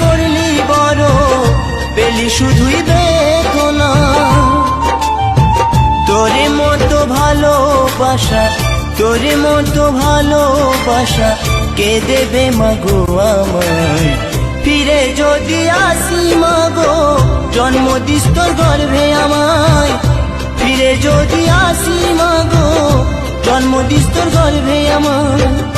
করলি বড়, পেলি শুধুই বেদনা। তোরে মতো ভালোবাসা, তোরে মতো ভালোবাসা কে দেবে মাগো আমায়? ফিরে যদি আসি মাগো, জন্ম দিস তোর গর্ভে আমায়। ফিরে যদি আসি মাগো, জন্ম দিস তোর গর্ভে আমায়।